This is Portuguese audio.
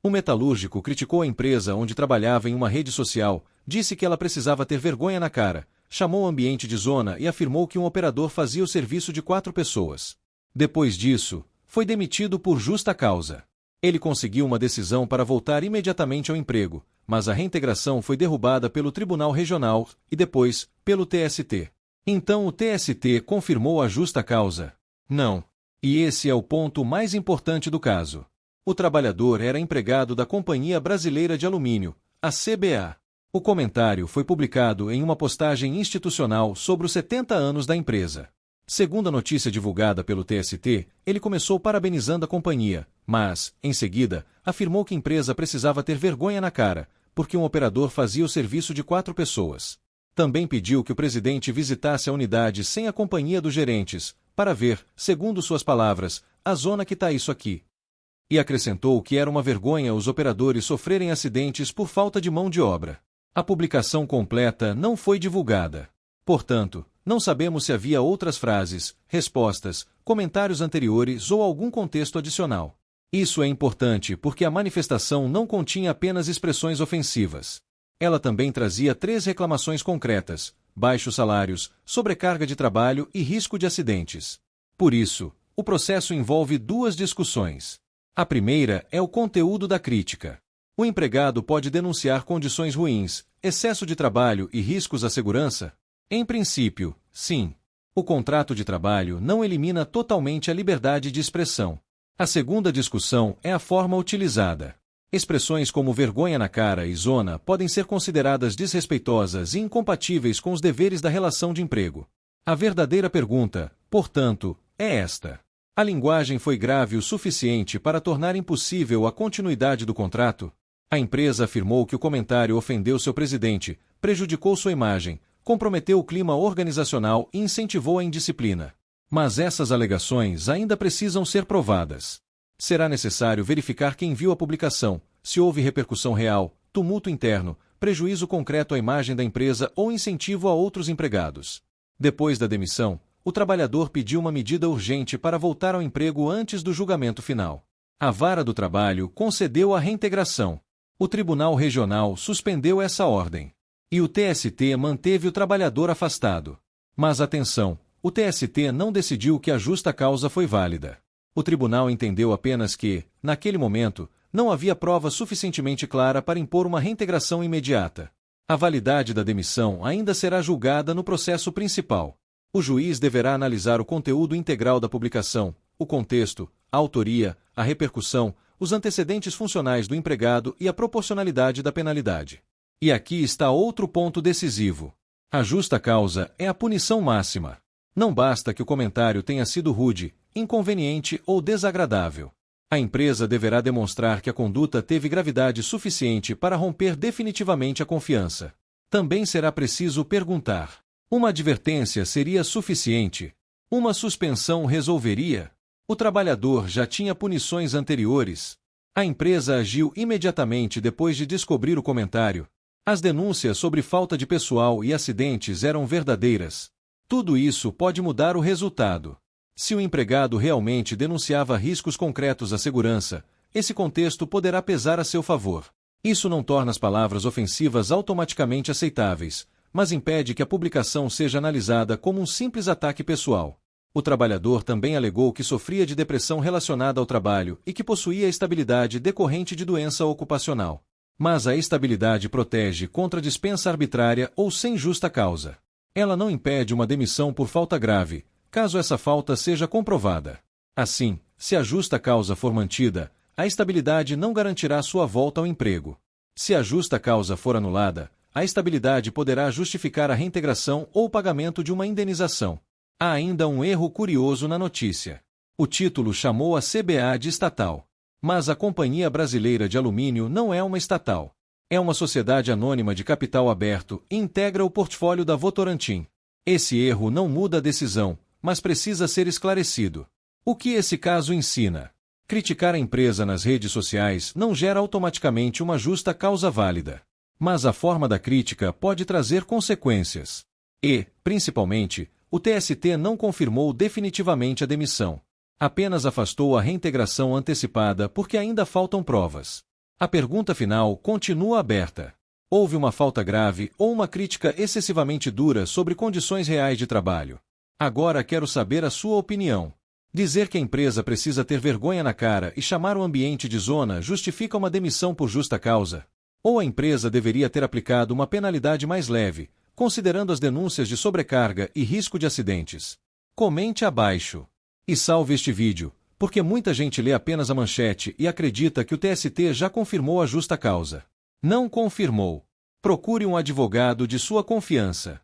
Um metalúrgico criticou a empresa onde trabalhava em uma rede social, disse que ela precisava ter vergonha na cara, chamou o ambiente de zona e afirmou que um operador fazia o serviço de 4 pessoas. Depois disso, foi demitido por justa causa. Ele conseguiu uma decisão para voltar imediatamente ao emprego, mas a reintegração foi derrubada pelo Tribunal Regional e depois, pelo TST. Então o TST confirmou a justa causa? Não. E esse é o ponto mais importante do caso. O trabalhador era empregado da Companhia Brasileira de Alumínio, a CBA. O comentário foi publicado em uma postagem institucional sobre os 70 anos da empresa. Segundo a notícia divulgada pelo TST, ele começou parabenizando a companhia, mas, em seguida, afirmou que a empresa precisava ter vergonha na cara, porque um operador fazia o serviço de 4 pessoas. Também pediu que o presidente visitasse a unidade sem a companhia dos gerentes, para ver, segundo suas palavras, a zona que tá isso aqui. E acrescentou que era uma vergonha os operadores sofrerem acidentes por falta de mão de obra. A publicação completa não foi divulgada. Portanto, não sabemos se havia outras frases, respostas, comentários anteriores ou algum contexto adicional. Isso é importante porque a manifestação não continha apenas expressões ofensivas. Ela também trazia 3 reclamações concretas: baixos salários, sobrecarga de trabalho e risco de acidentes. Por isso, o processo envolve 2 discussões. A primeira é o conteúdo da crítica. O empregado pode denunciar condições ruins, excesso de trabalho e riscos à segurança? Em princípio, sim. O contrato de trabalho não elimina totalmente a liberdade de expressão. A segunda discussão é a forma utilizada. Expressões como vergonha na cara e zona podem ser consideradas desrespeitosas e incompatíveis com os deveres da relação de emprego. A verdadeira pergunta, portanto, é esta: a linguagem foi grave o suficiente para tornar impossível a continuidade do contrato? A empresa afirmou que o comentário ofendeu seu presidente, prejudicou sua imagem, comprometeu o clima organizacional e incentivou a indisciplina. Mas essas alegações ainda precisam ser provadas. Será necessário verificar quem viu a publicação, se houve repercussão real, tumulto interno, prejuízo concreto à imagem da empresa ou incentivo a outros empregados. Depois da demissão, o trabalhador pediu uma medida urgente para voltar ao emprego antes do julgamento final. A Vara do Trabalho concedeu a reintegração. O Tribunal Regional suspendeu essa ordem. E o TST manteve o trabalhador afastado. Mas atenção, o TST não decidiu que a justa causa foi válida. O tribunal entendeu apenas que, naquele momento, não havia prova suficientemente clara para impor uma reintegração imediata. A validade da demissão ainda será julgada no processo principal. O juiz deverá analisar o conteúdo integral da publicação, o contexto, a autoria, a repercussão, os antecedentes funcionais do empregado e a proporcionalidade da penalidade. E aqui está outro ponto decisivo. A justa causa é a punição máxima. Não basta que o comentário tenha sido rude, inconveniente ou desagradável. A empresa deverá demonstrar que a conduta teve gravidade suficiente para romper definitivamente a confiança. Também será preciso perguntar: uma advertência seria suficiente? Uma suspensão resolveria? O trabalhador já tinha punições anteriores? A empresa agiu imediatamente depois de descobrir o comentário? As denúncias sobre falta de pessoal e acidentes eram verdadeiras? Tudo isso pode mudar o resultado. Se o empregado realmente denunciava riscos concretos à segurança, esse contexto poderá pesar a seu favor. Isso não torna as palavras ofensivas automaticamente aceitáveis, mas impede que a publicação seja analisada como um simples ataque pessoal. O trabalhador também alegou que sofria de depressão relacionada ao trabalho e que possuía estabilidade decorrente de doença ocupacional. Mas a estabilidade protege contra dispensa arbitrária ou sem justa causa. Ela não impede uma demissão por falta grave, caso essa falta seja comprovada. Assim, se a justa causa for mantida, a estabilidade não garantirá sua volta ao emprego. Se a justa causa for anulada, a estabilidade poderá justificar a reintegração ou o pagamento de uma indenização. Há ainda um erro curioso na notícia. O título chamou a CBA de estatal. Mas a Companhia Brasileira de Alumínio não é uma estatal. É uma sociedade anônima de capital aberto e integra o portfólio da Votorantim. Esse erro não muda a decisão, mas precisa ser esclarecido. O que esse caso ensina? Criticar a empresa nas redes sociais não gera automaticamente uma justa causa válida. Mas a forma da crítica pode trazer consequências. E, principalmente, o TST não confirmou definitivamente a demissão. Apenas afastou a reintegração antecipada porque ainda faltam provas. A pergunta final continua aberta. Houve uma falta grave ou uma crítica excessivamente dura sobre condições reais de trabalho? Agora quero saber a sua opinião. Dizer que a empresa precisa ter vergonha na cara e chamar o ambiente de zona justifica uma demissão por justa causa? Ou a empresa deveria ter aplicado uma penalidade mais leve, considerando as denúncias de sobrecarga e risco de acidentes? Comente abaixo. E salve este vídeo, porque muita gente lê apenas a manchete e acredita que o TST já confirmou a justa causa. Não confirmou. Procure um advogado de sua confiança.